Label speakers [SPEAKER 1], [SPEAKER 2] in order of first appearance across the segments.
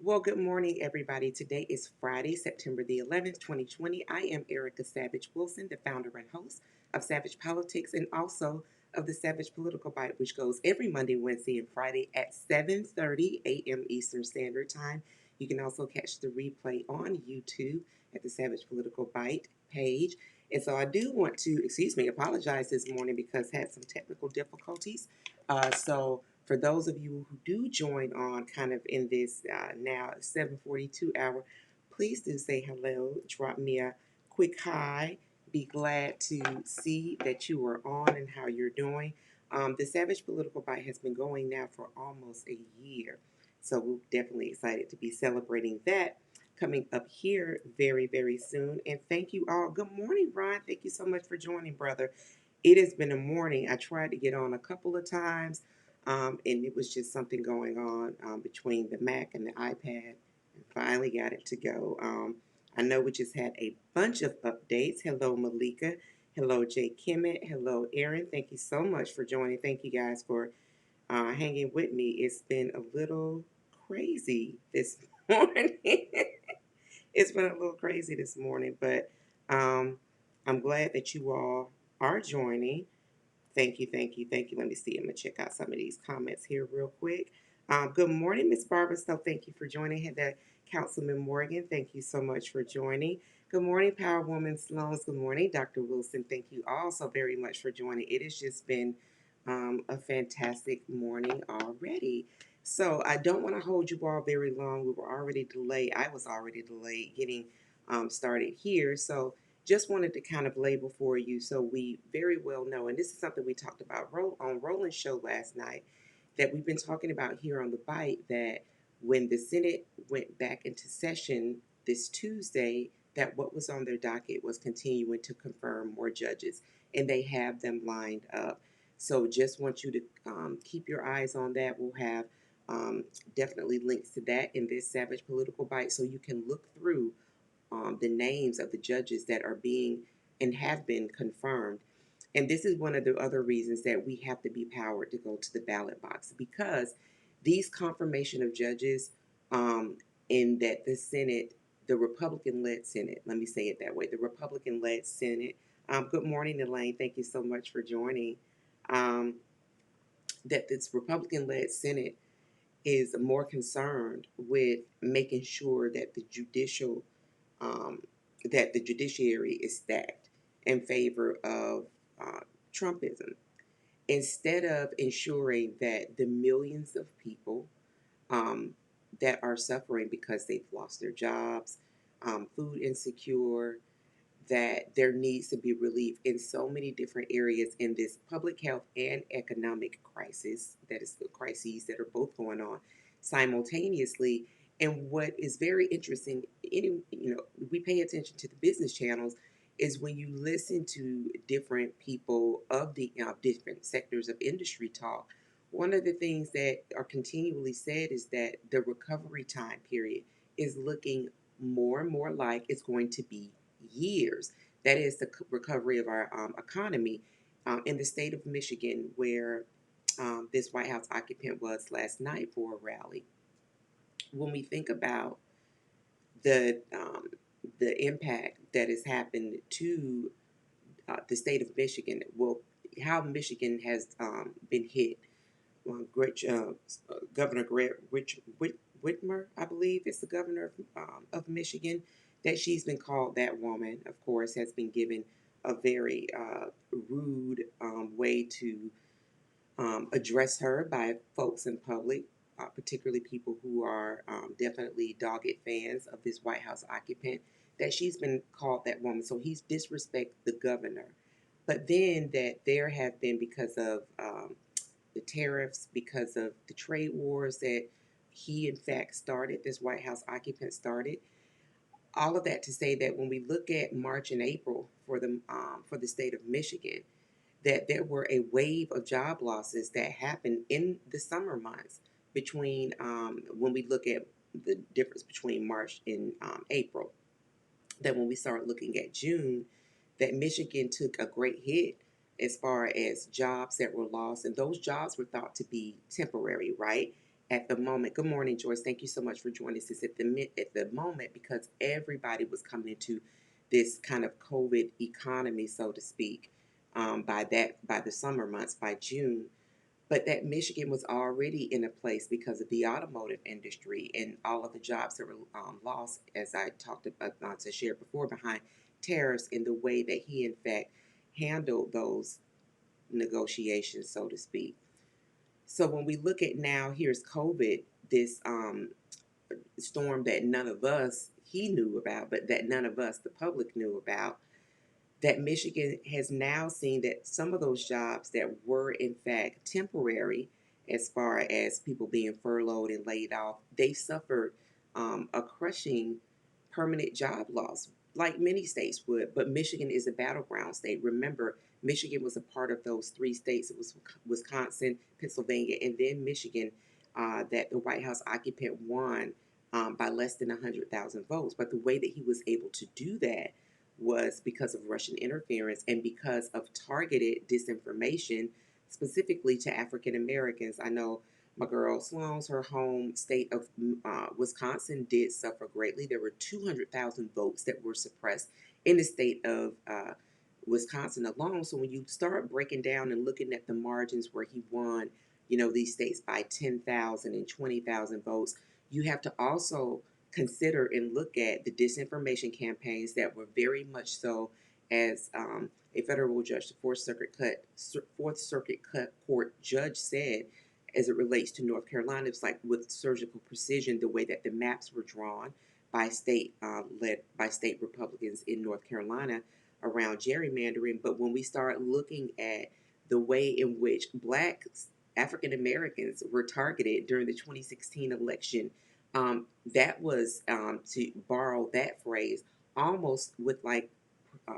[SPEAKER 1] Well, good morning, everybody. Today is Friday, September the 11th, 2020. I am Erica Savage Wilson, the founder and host of Savage Politics and also of the Savage Political Bite, which goes every Monday, Wednesday, and Friday at 7:30 a.m. Eastern Standard Time. You can also catch the replay on YouTube at the Savage Political Bite page. And so I do want to, apologize this morning because I had some technical difficulties. So for those of you who do join on kind of in this now 7:42 hour, please do say hello. Drop me a quick hi. Be glad to see that you are on and how you're doing. The Savage Political Bite has been going now for almost a year. So we're definitely excited to be celebrating that coming up here very, very soon. And thank you all. Good morning, Ron. Thank you so much for joining, brother. It has been a morning. I tried to get on a couple of times, and it was just something going on between the Mac and the iPad, and finally got it to go. I know we just had a bunch of updates. Hello, Malika. Hello, Jay Kimmett. Hello, Aaron. Thank you so much for joining. Thank you guys for hanging with me. It's been a little crazy this morning. It's been a little crazy this morning, but um, I'm glad that you all are joining. Thank you, thank you, thank you. Let me see. I'm going to check out some of these comments here real quick. Good morning, Miss Barbara. So thank you for joining. Had Councilman Morgan. Thank you so much for joining. Good morning, Power Woman Sloans. Good morning, Dr. Wilson. Thank you all so very much for joining. It has just been a fantastic morning already. So I don't want to hold you all very long. We were already delayed. I was already delayed getting started here. So just wanted to kind of label for you so we very well know, and this is something we talked about on Roland's show last night, that we've been talking about here on the Bite, that when the Senate went back into session this Tuesday, that what was on their docket was continuing to confirm more judges, and they have them lined up. So just want you to keep your eyes on that. We'll have definitely links to that in this Savage Political Bite so you can look through the names of the judges that are being and have been confirmed. And this is one of the other reasons that we have to be powered to go to the ballot box, because these confirmation of judges in that the Senate, the Republican-led Senate, let me say it that way, the Republican-led Senate. Good morning, Elaine. Thank you so much for joining. Um, that this Republican-led Senate is more concerned with making sure that um, the judiciary is stacked in favor of uh, Trumpism, instead of ensuring that the millions of people um, that are suffering because they've lost their jobs, food insecure, that there needs to be relief in so many different areas in this public health and economic crisis, that is the crises that are both going on simultaneously. And what is very interesting, we pay attention to the business channels, is when you listen to different people of the different sectors of industry talk. One of the things that are continually said is that the recovery time period is looking more and more like it's going to be years. That is the recovery of our economy. In the state of Michigan, where this White House occupant was last night for a rally. When we think about the um, the impact that has happened to the state of Michigan, well, how Michigan has been hit. Governor Whitmer, I believe, is the governor of Michigan. That she's been called that woman, of course, has been given a very rude way to address her by folks in public, particularly people who are definitely dogged fans of this White House occupant. That she's been called that woman, so he's disrespect the governor. But then that there have been, because of the tariffs, because of the trade wars that he in fact started, this White House occupant started. All of that to say that when we look at March and April for the state of Michigan, that there were a wave of job losses that happened in the summer months between when we look at the difference between March and April. That when we start looking at June, that Michigan took a great hit as far as jobs that were lost, and those jobs were thought to be temporary, right? at the moment. Good morning, Joyce. Thank you so much for joining us at the moment, because everybody was coming into this kind of COVID economy, so to speak, by the summer months, by June. But that Michigan was already in a place because of the automotive industry and all of the jobs that were lost, as I talked about to share before, behind tariffs, in the way that he in fact handled those negotiations, so to speak. So when we look at now, here's COVID, this storm that none of us he knew about, but that none of us, the public, knew about, that Michigan has now seen that some of those jobs that were in fact temporary, as far as people being furloughed and laid off, they suffered a crushing permanent job loss, like many states would. But Michigan is a battleground state. Remember, Michigan was a part of those three states. It was Wisconsin, Pennsylvania, and then Michigan, that the White House occupant won by less than 100,000 votes. But the way that he was able to do that was because of Russian interference and because of targeted disinformation, specifically to African Americans. I know my girl Sloan's, her home state of Wisconsin, did suffer greatly. There were 200,000 votes that were suppressed in the state of Wisconsin alone. So when you start breaking down and looking at the margins where he won, these states by 10,000 and 20,000 votes, you have to also consider and look at the disinformation campaigns that were very much so, as a federal judge, the Fourth Circuit Court judge said, as it relates to North Carolina. It's like with surgical precision, the way that the maps were drawn by led by state Republicans in North Carolina around gerrymandering. But when we start looking at the way in which Black African Americans were targeted during the 2016 election, that was, to borrow that phrase, almost with like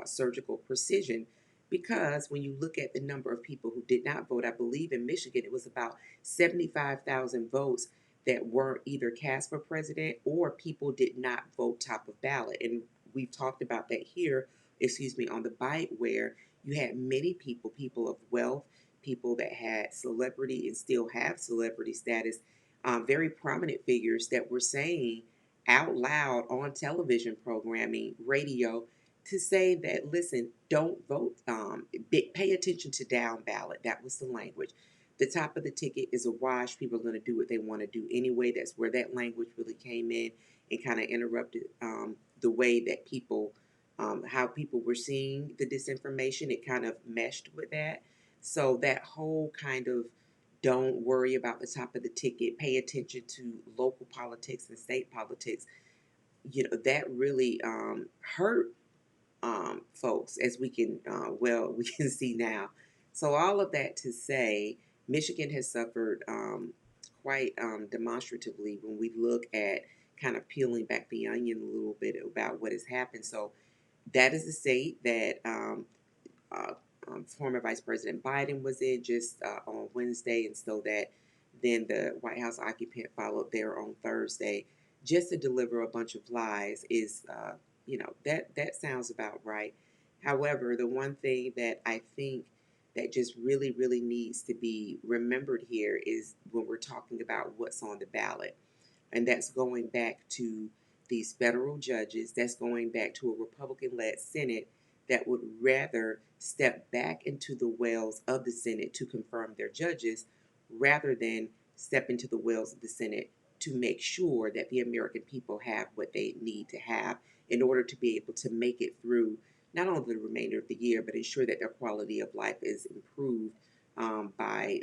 [SPEAKER 1] surgical precision. Because when you look at the number of people who did not vote, I believe in Michigan it was about 75,000 votes that weren't either cast for president, or people did not vote top of ballot. And we've talked about that here, on the bite, where you had many people of wealth, people that had celebrity and still have celebrity status, very prominent figures that were saying out loud on television programming, radio, to say that, listen, don't vote, pay attention to down ballot. That was the language. The top of the ticket is a wash. People are going to do what they want to do anyway. That's where that language really came in and kind of interrupted the way that people, how people were seeing the disinformation. It kind of meshed with that. So that whole kind of, don't worry about the top of the ticket, pay attention to local politics and state politics, that really hurt folks, as we can we can see now. So all of that to say, Michigan has suffered quite demonstratively when we look at kind of peeling back the onion a little bit about what has happened. So that is the state that uh, former Vice President Biden was in just on Wednesday, and so that then the White House occupant followed there on Thursday, just to deliver a bunch of lies. Is that sounds about right. However, the one thing that I think that just really, really needs to be remembered here is when we're talking about what's on the ballot. And that's going back to these federal judges, that's going back to a Republican led Senate that would rather step back into the wells of the Senate to confirm their judges, rather than step into the wells of the Senate to make sure that the American people have what they need to have in order to be able to make it through not only the remainder of the year, but ensure that their quality of life is improved, by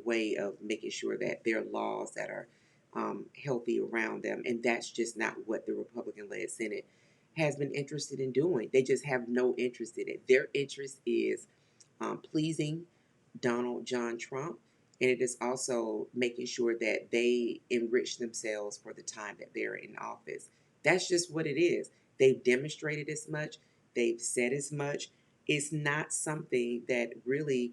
[SPEAKER 1] way of making sure that there are laws that are healthy around them. And that's just not what the Republican led Senate has been interested in doing. They just have no interest in it. Their interest is pleasing Donald John Trump, and it is also making sure that they enrich themselves for the time that they're in office. That's just what it is. They've demonstrated as much, they've said as much. It's not something that really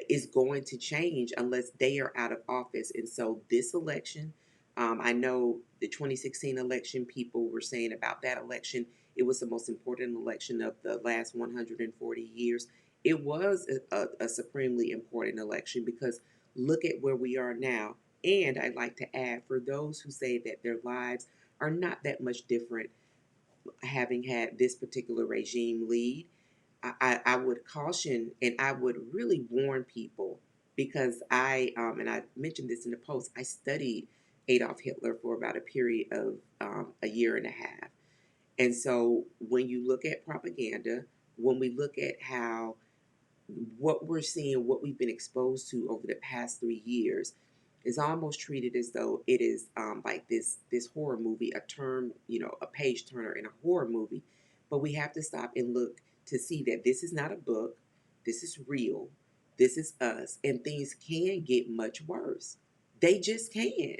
[SPEAKER 1] is going to change unless they are out of office. And so this election, I know the 2016 election, people were saying about that election, it was the most important election of the last 140 years. It was a supremely important election, because look at where we are now. And I'd like to add, for those who say that their lives are not that much different having had this particular regime lead, I would caution and I would really warn people, because and I mentioned this in the post, I studied Adolf Hitler for about a period of a year and a half. And so when you look at propaganda, when we look at how what we're seeing, what we've been exposed to over the past 3 years, is almost treated as though it is like this horror movie, a page turner in a horror movie. But we have to stop and look to see that this is not a book. This is real. This is us, and things can get much worse. They just can.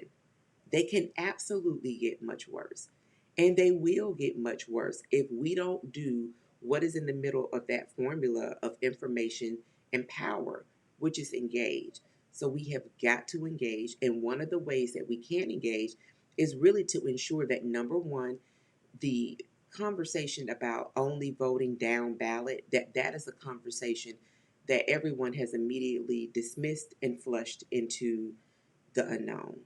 [SPEAKER 1] They can absolutely get much worse. And they will get much worse if we don't do what is in the middle of that formula of information and power, which is engage. So we have got to engage. And one of the ways that we can engage is really to ensure that, number one, the conversation about only voting down ballot, that is a conversation that everyone has immediately dismissed and flushed into the unknown.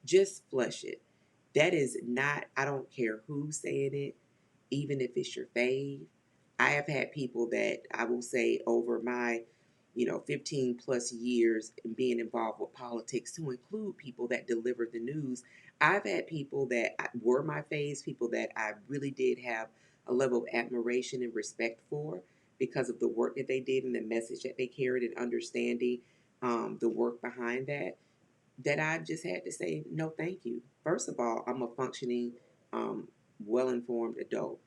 [SPEAKER 1] Just flush it. That is not, I don't care who's saying it, even if it's your fave. I have had people that I will say over my 15 plus years in being involved with politics, to include people that deliver the news. I've had people that were my faves, people that I really did have a level of admiration and respect for because of the work that they did and the message that they carried, and understanding the work behind that I've just had to say, no, thank you. First of all, I'm a functioning, well informed adult.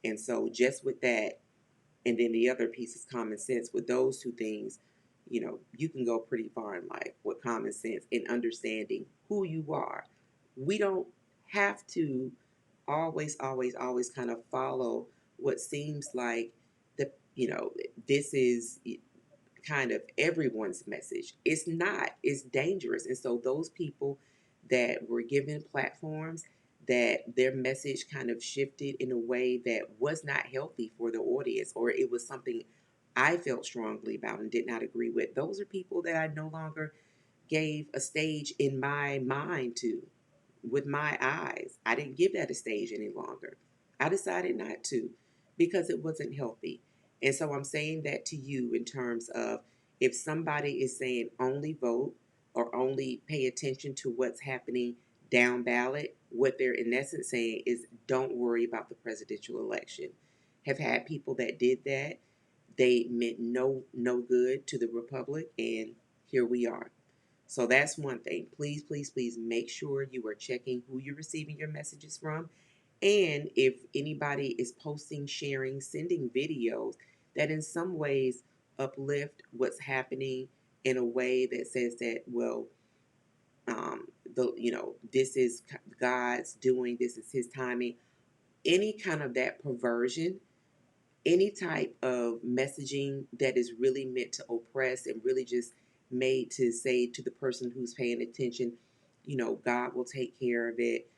[SPEAKER 1] And so, just with that, and then the other piece is common sense. With those two things, you can go pretty far in life with common sense and understanding who you are. We don't have to always kind of follow what seems like this is kind of everyone's message. It's not. It's dangerous. And so those people that were given platforms, that their message kind of shifted in a way that was not healthy for the audience, or it was something I felt strongly about and did not agree with. Those are people that I no longer gave a stage in my mind to, with my eyes. I didn't give that a stage any longer. I decided not to, because it wasn't healthy. And so I'm saying that to you in terms of, if somebody is saying only vote or only pay attention to what's happening down ballot, what they're in essence saying is don't worry about the presidential election. Have had people that did that. They meant no good to the republic, and here we are. So that's one thing. Please, please, please make sure you are checking who you're receiving your messages from. And if anybody is posting, sharing, sending videos that in some ways uplift what's happening in a way that says that, well, this is God's doing, this is His timing, any kind of that perversion, any type of messaging that is really meant to oppress and really just made to say to the person who's paying attention, God will take care of it.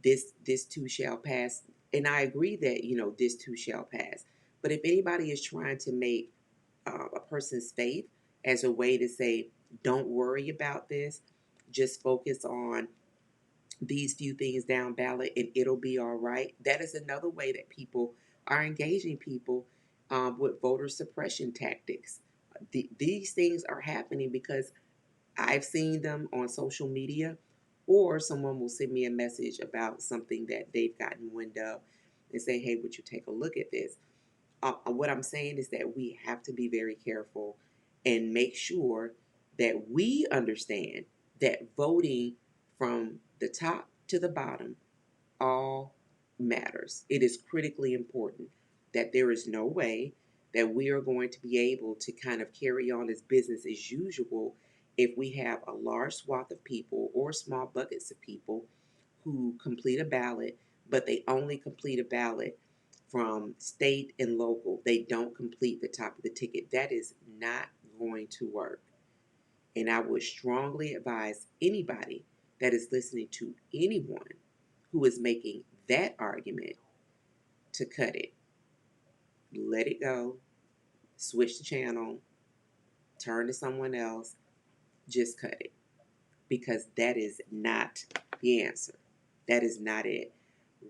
[SPEAKER 1] This too shall pass. And I agree that, this too shall pass. But if anybody is trying to make a person's faith as a way to say, don't worry about this, just focus on these few things down ballot and it'll be all right. That is another way that people are engaging people with voter suppression tactics. These things are happening because I've seen them on social media, or someone will send me a message about something that they've gotten wind of and say, hey, would you take a look at this? What I'm saying is that we have to be very careful and make sure that we understand that voting from the top to the bottom all matters. It is critically important that there is no way that we are going to be able to kind of carry on as business as usual if we have a large swath of people or small buckets of people who complete a ballot, but they only complete a ballot from state and local. They don't complete the top of the ticket. That is not going to work. And I would strongly advise anybody that is listening to anyone who is making that argument to cut it. Let it go. Switch the channel. Turn to someone else. Just cut it. because that is not the answer. That is not it.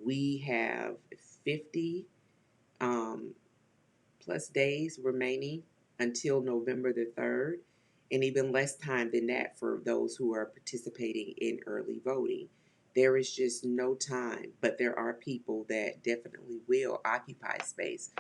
[SPEAKER 1] We have 50 um, plus days remaining until November the 3rd, and even less time than that for those who are participating in early voting. There is just no time, but there are people that definitely will occupy space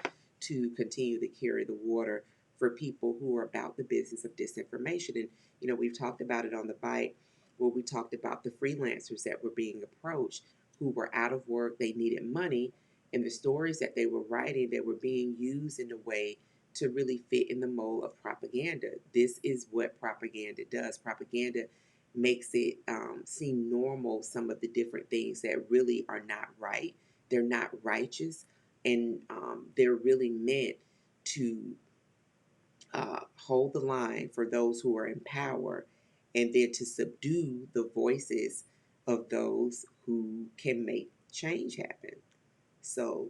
[SPEAKER 1] to continue to carry the water for people who are about the business of disinformation. And, we've talked about it on the bite where we talked about the freelancers that were being approached who were out of work, they needed money, and the stories that they were writing that were being used in a way to really fit in the mold of propaganda. This is what propaganda does. Propaganda makes it seem normal, some of the different things that really are not right. They're not righteous, and they're really meant to hold the line for those who are in power, and then to subdue the voices of those who can make change happen. So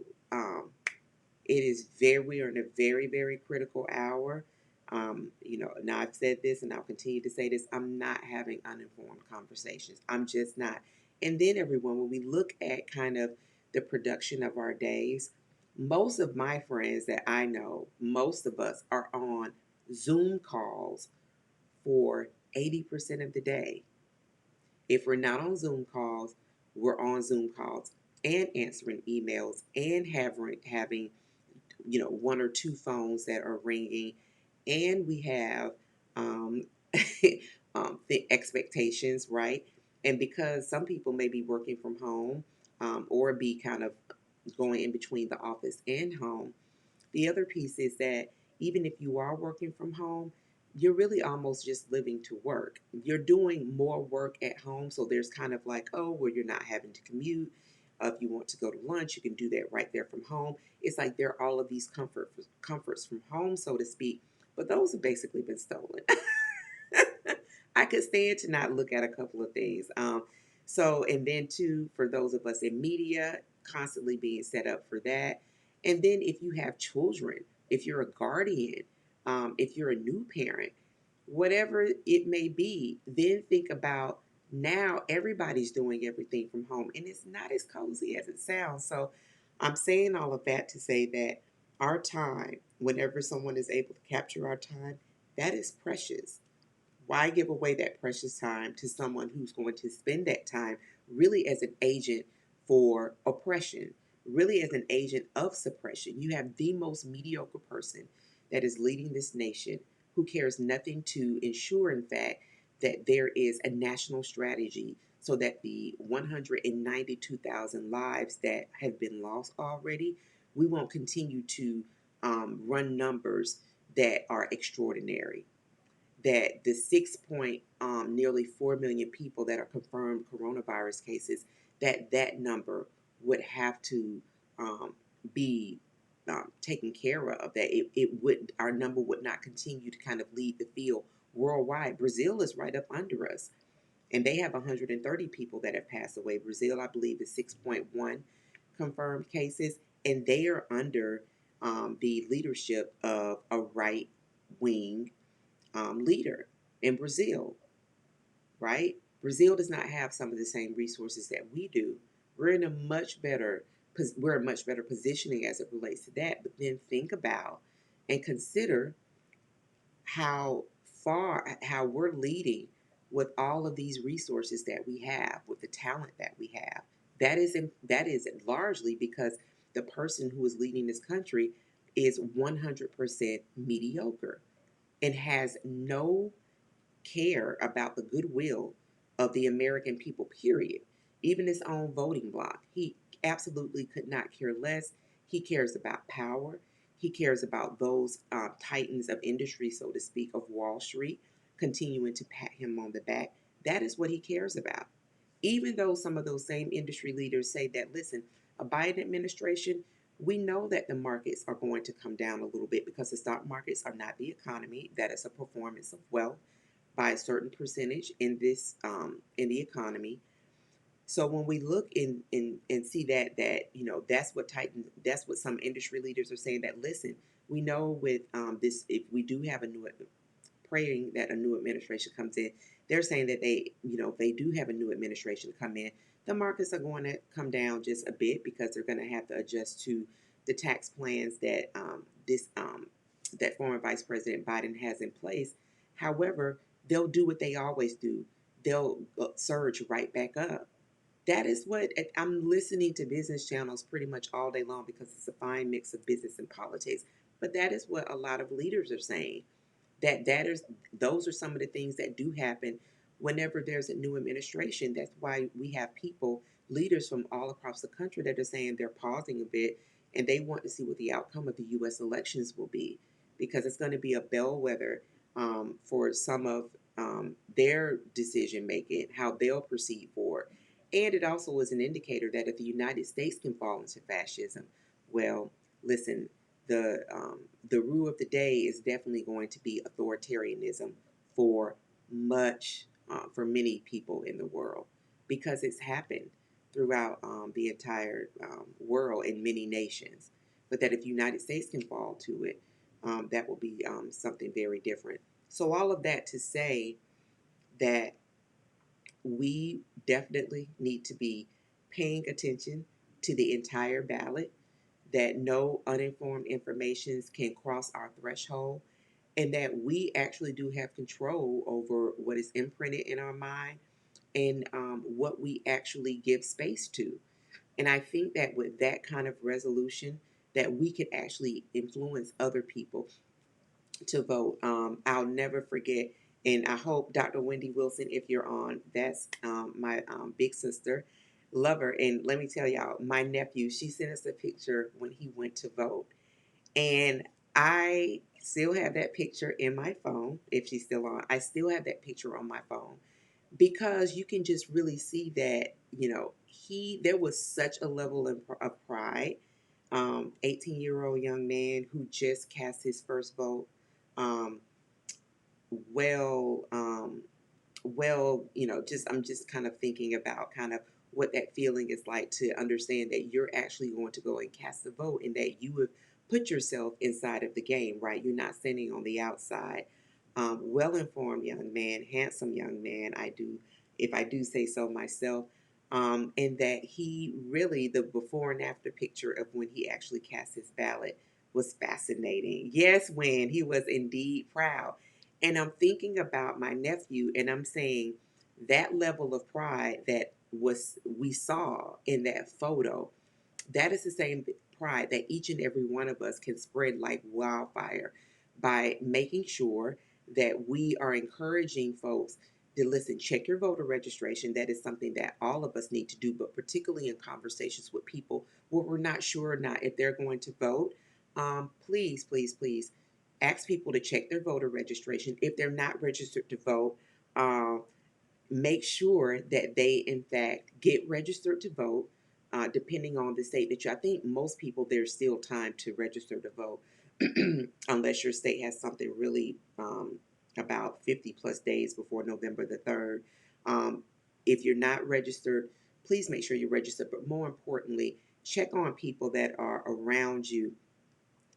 [SPEAKER 1] it is we are in a very, very critical hour. Now I've said this and I'll continue to say this. I'm not having uninformed conversations. I'm just not. And then, everyone, when we look at kind of the production of our days, most of my friends that I know, most of us are on Zoom calls for 80% of the day. If we're not on Zoom calls, we're on Zoom calls and answering emails and having one or two phones that are ringing, and we have um, the expectations, right? And because some people may be working from home, or be kind of going in between the office and home, the other piece is that even if you are working from home, you're really almost just living to work. You're doing more work at home. So there's kind of like, oh, well, you're not having to commute. If you want to go to lunch, you can do that right there from home. It's like there are all of these comforts from home, so to speak. But those have basically been stolen. I could stand to not look at a couple of things. And then too, for those of us in media, constantly being set up for that. And then if you have children, if you're a guardian, if you're a new parent, whatever it may be, then think about now everybody's doing everything from home, and it's not as cozy as it sounds. So I'm saying all of that to say that our time, whenever someone is able to capture our time, that is precious. Why give away that precious time to someone who's going to spend that time really as an agent for oppression, really as an agent of suppression? You have the most mediocre person that is leading this nation who cares nothing to ensure, in fact, that there is a national strategy so that the 192,000 lives that have been lost already, we won't continue to run numbers that are extraordinary, that the nearly 4 million people that are confirmed coronavirus cases, that number would have to be taken care of. That it would our number would not continue to kind of lead the field worldwide. Brazil is right up under us, and they have 130 people that have passed away. Brazil, I believe, is 6.1 confirmed cases, and they are under the leadership of a right wing leader in Brazil, right? Brazil does not have some of the same resources that we do. We're in a much better positioning as it relates to that. But then think about and consider how we're leading with all of these resources that we have, with the talent that we have. That is largely because the person who is leading this country is 100% mediocre and has no care about the goodwill of the American people, period. Even his own voting bloc. He absolutely could not care less. He cares about power. He cares about those titans of industry, so to speak, of Wall Street, continuing to pat him on the back. That is what he cares about. Even though some of those same industry leaders say that, listen, a Biden administration, we know that the markets are going to come down a little bit because the stock markets are not the economy. That is a performance of wealth by a certain percentage in the economy. So when we look in and see that that's what some industry leaders are saying, that listen, we know with this, if we do have a new praying that a new administration comes in, they're saying that they do have a new administration come in. The markets are going to come down just a bit because they're going to have to adjust to the tax plans that former Vice President Biden has in place. However, they'll do what they always do. They'll surge right back up. That is what I'm listening to business channels pretty much all day long because it's a fine mix of business and politics. But that is what a lot of leaders are saying. That is those are some of the things that do happen whenever there's a new administration. That's why we have people, leaders from all across the country that are saying they're pausing a bit and they want to see what the outcome of the U.S. elections will be because it's going to be a bellwether for some of their decision making, how they'll proceed forward. And it also is an indicator that if the United States can fall into fascism, well, listen, the rule of the day is definitely going to be authoritarianism for for many people in the world because it's happened throughout the entire world in many nations. But that if the United States can fall to it, that will be something very different. So all of that to say that we definitely need to be paying attention to the entire ballot, that no uninformed informations can cross our threshold, and that we actually do have control over what is imprinted in our mind and what we actually give space to. And I think that with that kind of resolution, that we could actually influence other people to vote. I'll never forget, and I hope Dr. Wendy Wilson, if you're on, that's my big sister, love her. And let me tell y'all, my nephew, she sent us a picture when he went to vote, and I still have that picture in my phone. If she's still on, I still have that picture on my phone because you can just really see that there was such a level of pride. 18-year-old young man who just cast his first vote. Um, well, just I'm just kind of thinking about kind of what that feeling is like to understand that you're actually going to go and cast a vote and that you have put yourself inside of the game, right? You're not standing on the outside. Well-informed young man, handsome young man, if I do say so myself. And that he really, the before and after picture of when he actually cast his ballot was fascinating. Yes, when he was indeed proud. And I'm thinking about my nephew and I'm saying that level of pride that was we saw in that photo, that is the same pride that each and every one of us can spread like wildfire by making sure that we are encouraging folks to listen, check your voter registration. That is something that all of us need to do, but particularly in conversations with people where we're not sure or not if they're going to vote. Please, please, please ask people to check their voter registration. If they're not registered to vote, um, make sure that they, in fact, get registered to vote. Depending on the state that I think most people, there's still time to register to vote, unless your state has something really about 50 plus days before November the 3rd. Um, if you're not registered, please make sure you're registered. But more importantly, check on people that are around you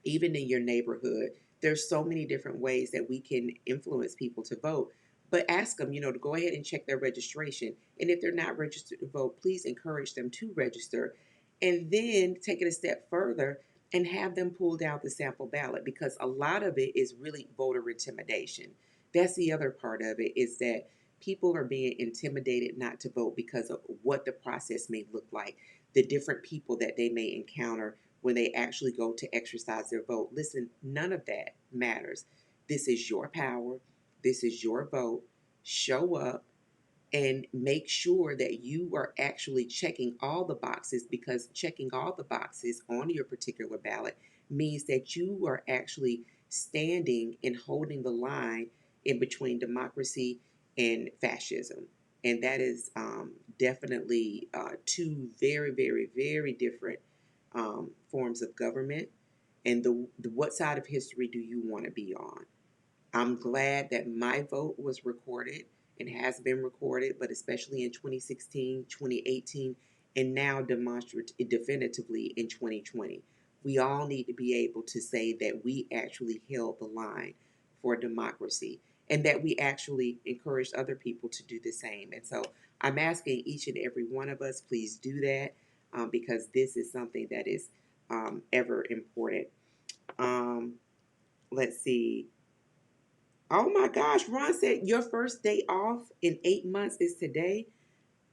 [SPEAKER 1] even in your neighborhood. There's so many different ways that we can influence people to vote. But ask them, to go ahead and check their registration. And if they're not registered to vote, please encourage them to register. And then take it a step further and have them pull down the sample ballot because a lot of it is really voter intimidation. That's the other part of it is that people are being intimidated not to vote because of what the process may look like, the different people that they may encounter when they actually go to exercise their vote. Listen, none of that matters. This is your power. This is your vote. Show up and make sure that you are actually checking all the boxes because checking all the boxes on your particular ballot means that you are actually standing and holding the line in between democracy and fascism. And that is definitely two very, very, very different forms of government. And the what side of history do you want to be on? I'm glad that my vote was recorded and has been recorded, but especially in 2016, 2018, and now definitively in 2020. We all need to be able to say that we actually held the line for democracy. and that we actually encourage other people to do the same. And so I'm asking each and every one of us, please do that, because this is something that is ever important. Um, let's see. Oh my gosh, Ron said your first day off in 8 months is today.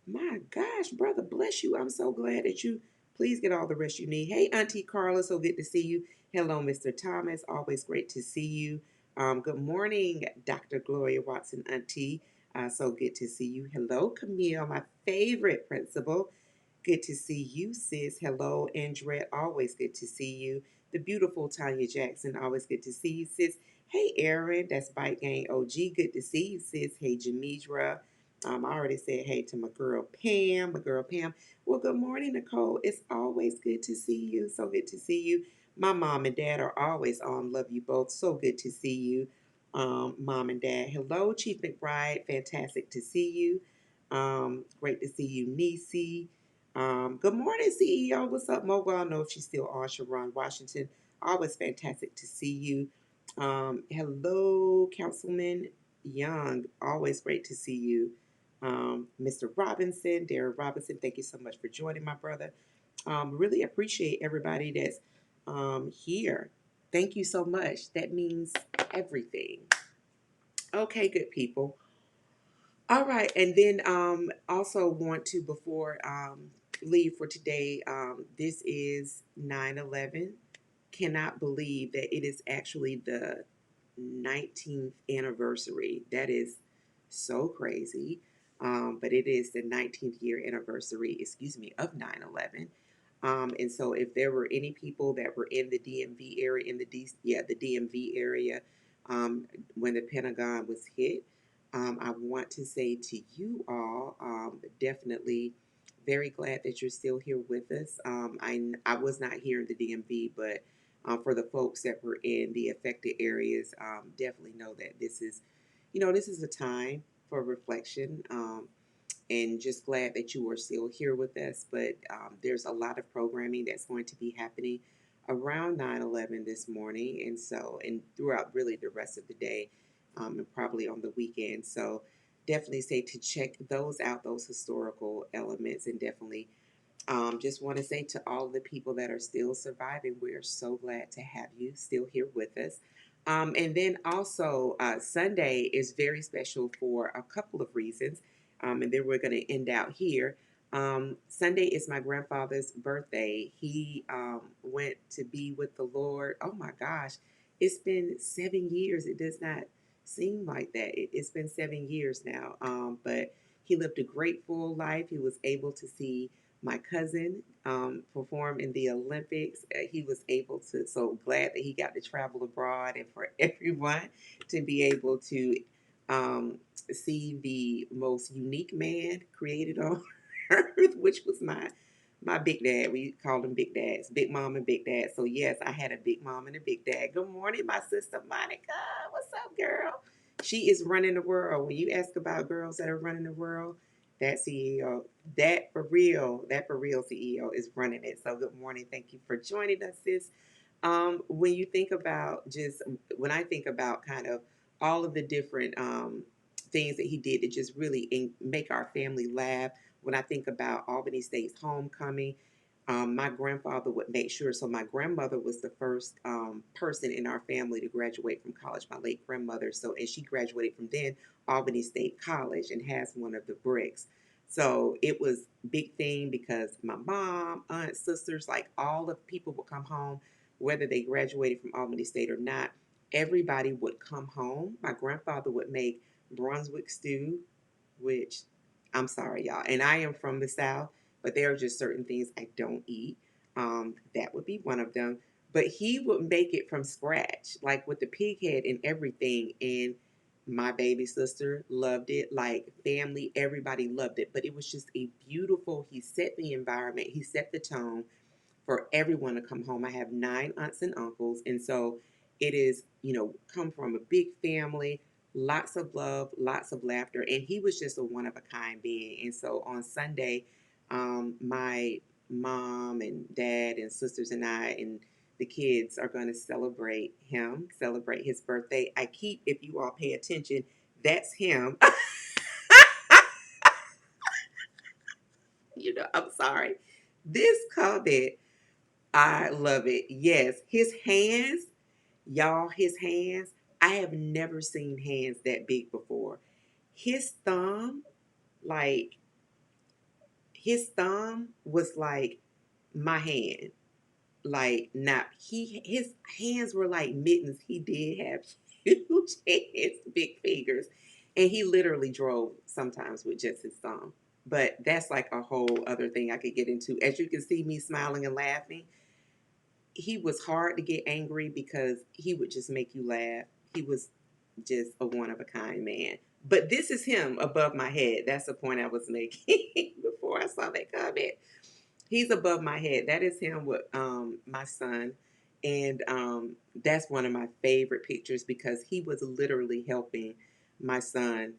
[SPEAKER 1] My gosh, brother, bless you. I'm so glad that you please get all the rest you need. Hey, Auntie Carla, so good to see you. Hello, Mr. Thomas. Always great to see you. Good morning, Dr. Gloria Watson, Auntie. So good to see you. Hello, Camille, my favorite principal. Good to see you, sis. Hello, Andret. Always good to see you. The beautiful Tanya Jackson. Always good to see you, sis. Hey, Erin. That's Bike Gang OG. Good to see you, sis. Hey, Jamidra. I already said hey to my girl Pam. My girl Pam. Well, good morning, Nicole. It's always good to see you. So good to see you. My mom and dad are always on. Love you both. So good to see you, mom and dad. Hello, Chief McBride. Fantastic to see you. Great to see you, Nisi. Good morning, CEO. What's up, Mogul? I don't know if she's still on. Sharon Washington. Always fantastic to see you. Hello, Councilman Young. Always great to see you. Mr. Robinson, Darren Robinson, thank you so much for joining, my brother. Really appreciate everybody that's here. Thank you so much. That means everything. Okay, good people. All right, and then also want to before leave for today. This is 9/11. Cannot believe that it is actually the 19th anniversary. That is so crazy. But it is the 19th year anniversary, excuse me, of 9/11. And so if there were any people that were in the DMV area, the DMV area, when the Pentagon was hit, I want to say to you all, definitely very glad that you're still here with us. I was not here in the DMV, but for the folks that were in the affected areas, definitely know that this is a time for reflection. And just glad that you are still here with us. But there's a lot of programming that's going to be happening around 9/11 this morning, and throughout really the rest of the day, and probably on the weekend. So definitely say to check those out, those historical elements, and definitely just want to say to all the people that are still surviving, we are so glad to have you still here with us. And then also, Sunday is very special for a couple of reasons. And then we're going to end out here. Sunday is my grandfather's birthday. He went to be with the Lord. Oh my gosh, it's been 7 years. It does not seem like that. It's been 7 years now. But he lived a great full life. He was able to see my cousin perform in the Olympics. He was able to, so glad that he got to travel abroad, and for everyone to be able to see the most unique man created on earth, which was my big dad. We called him Big Dads, Big Mom and Big Dad. So yes, I had a big mom and a big dad. Good morning, my sister Monica. What's up, girl? She is running the world. When you ask about girls that are running the world, that CEO, that for real CEO is running it. So good morning. Thank you for joining us, sis. When you think about when I think about kind of all of the different things that he did to just really make our family laugh, when I think about Albany State's homecoming, my grandfather would make sure. So my grandmother was the first person in our family to graduate from college. My late grandmother. And she graduated from then Albany State College and has one of the bricks. So it was a big thing because my mom, aunt, sisters, like all the people would come home, whether they graduated from Albany State or not. Everybody would come home. My grandfather would make Brunswick stew, which I'm sorry, y'all. And I am from the South, but there are just certain things I don't eat. That would be one of them. But he would make it from scratch, like with the pig head and everything. And my baby sister loved it. Like family, everybody loved it. But it was just a beautiful, he set the environment, he set the tone for everyone to come home. I have 9 aunts and uncles, and so it is, come from a big family, lots of love, lots of laughter, and he was just a one of a kind being. And so on Sunday, my mom and dad and sisters and I and the kids are going to celebrate him, celebrate his birthday. I keep, if you all pay attention, that's him. I'm sorry. This comment, I love it. Yes, his hands, y'all, his hands, I have never seen hands that big before. His thumb, like, his thumb was like my hand. Like, not, his hands were like mittens. He did have huge hands, big fingers. And he literally drove sometimes with just his thumb. But that's like a whole other thing I could get into. As you can see me smiling and laughing, he was hard to get angry because he would just make you laugh. He was just a one of a kind man. But this is him above my head. That's the point I was making before I saw that comment. He's above my head. That is him with my son. And that's one of my favorite pictures because he was literally helping my son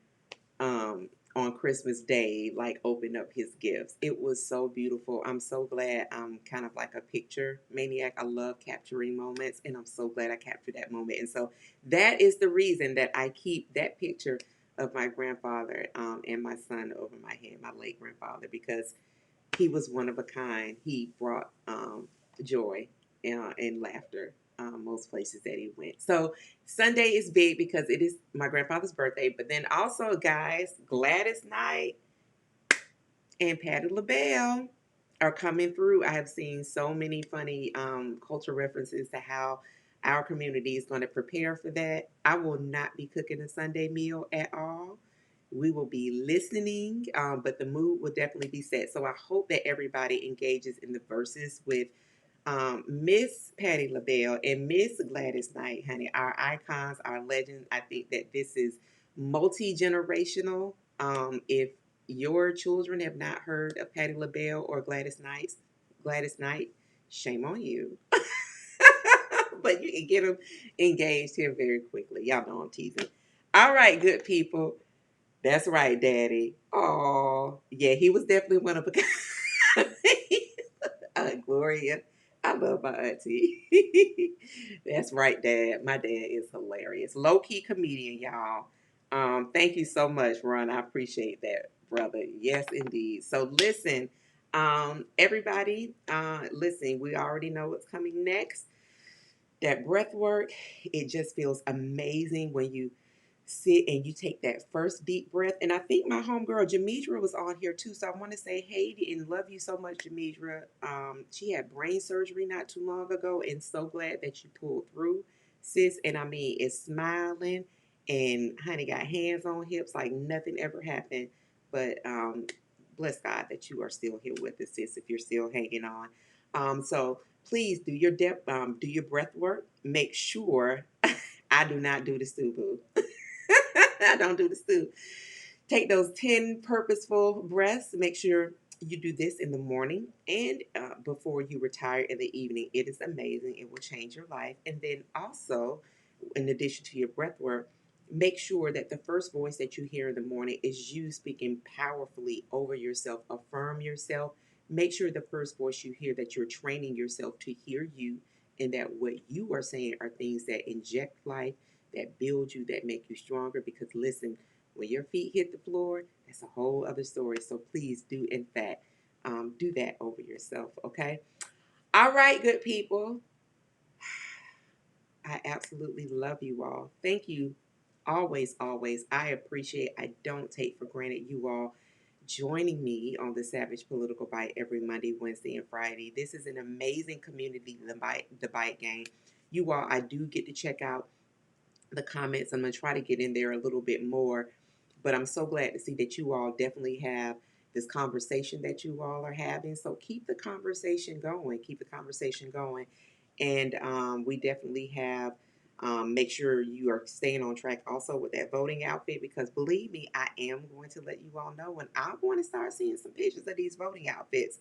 [SPEAKER 1] on Christmas Day, like open up his gifts. It was so beautiful. I'm so glad I'm kind of like a picture maniac. I love capturing moments, and I'm so glad I captured that moment. And so that is the reason that I keep that picture of my grandfather and my son over my head, my late grandfather, because he was one of a kind. He brought joy and laughter most places that he went. So Sunday is big because it is my grandfather's birthday. But then also, guys, Gladys Knight and Patti LaBelle are coming through. I have seen so many funny culture references to how our community is going to prepare for that. I will not be cooking a Sunday meal at all. We will be listening, but the mood will definitely be set. So I hope that everybody engages in the verses with Miss Patti LaBelle and Miss Gladys Knight, honey, our icons, our legends. I think that this is multi-generational. If your children have not heard of Patti LaBelle or Gladys Knight, shame on you. But you can get them engaged here very quickly. Y'all know I'm teasing. All right, good people. That's right, Daddy. Oh, yeah, he was definitely one of a kind. Gloria, I love my auntie. That's right, Dad. My dad is hilarious. Low key comedian, y'all. Thank you so much, Ron. I appreciate that, brother. Yes, indeed. So listen, everybody, listen. We already know what's coming next. That breath work, it just feels amazing when you sit and you take that first deep breath. And I think my homegirl Jamidra was on here too. So I want to say hey and love you so much, Jamidra. She had brain surgery not too long ago, and so glad that you pulled through, sis. And I mean, it's smiling and honey got hands on hips like nothing ever happened. But bless God that you are still here with us, sis, if you're still hanging on. So please do your breath work. Make sure I do not do the stew, boo. I don't do the stew. Take those 10 purposeful breaths. Make sure you do this in the morning and before you retire in the evening. It is amazing. It will change your life. And then also, in addition to your breath work, make sure that the first voice that you hear in the morning is you speaking powerfully over yourself. Affirm yourself. Make sure the first voice you hear that you're training yourself to hear you and that what you are saying are things that inject life, that build you, that make you stronger. Because listen, when your feet hit the floor, that's a whole other story. So please do, in fact, do that over yourself, okay? All right, good people. I absolutely love you all. Thank you always, always. I appreciate, I don't take for granted you all joining me on the Savage Political Bite every Monday, Wednesday, and Friday. This is an amazing community, the Bite Gang. You all, I do get to check out the comments. I'm going to try to get in there a little bit more, but I'm so glad to see that you all definitely have this conversation that you all are having. So keep the conversation going. Keep the conversation going. And we definitely have, make sure you are staying on track also with that voting outfit, because believe me, I am going to let you all know when I'm going to start seeing some pictures of these voting outfits.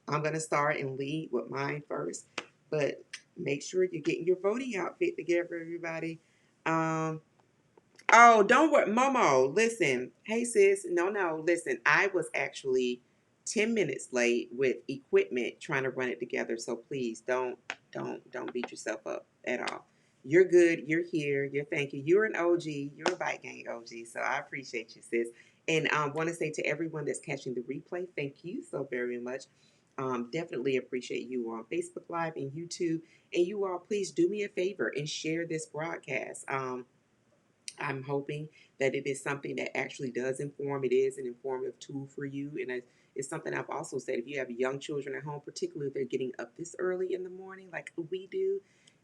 [SPEAKER 1] I'm going to start and lead with mine first, but make sure you're getting your voting outfit together, everybody. Um, oh, don't worry, Momo. Listen, hey sis, no, listen. I was actually 10 minutes late with equipment trying to run it together. So please don't beat yourself up at all. You're good. You're here. Thank you. You're an OG. You're a Bike Gang OG. So I appreciate you, sis. And I want to say to everyone that's catching the replay, thank you so very much. Definitely appreciate you on Facebook Live and YouTube. And you all, please do me a favor and share this broadcast. I'm hoping that it is something that actually does inform. It is an informative tool for you. And it's something I've also said, if you have young children at home, particularly if they're getting up this early in the morning, like we do,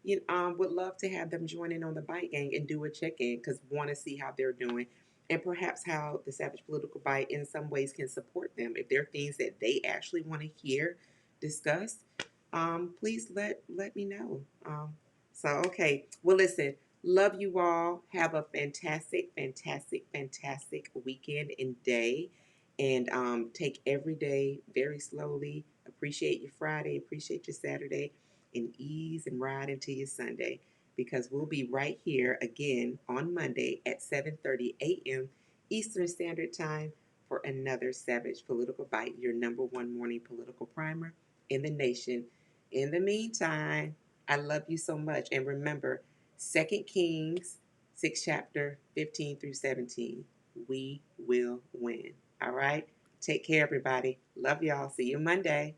[SPEAKER 1] would love to have them join in on the Bite Gang and do a check-in because want to see how they're doing and perhaps how the Savage Political Bite in some ways can support them. If there are things that they actually want to hear discussed, please let me know. Okay. Well, listen. Love you all. Have a fantastic, fantastic, fantastic weekend and day. And take every day very slowly. Appreciate your Friday. Appreciate your Saturday. And ease and ride into your Sunday. Because we'll be right here again on Monday at 7:30 a.m. Eastern Standard Time for another Savage Political Bite, your number one morning political primer in the nation. In the meantime, I love you so much. And remember, 2 Kings 6 chapter 15 through 17. We will win. All right? Take care, everybody. Love y'all. See you Monday.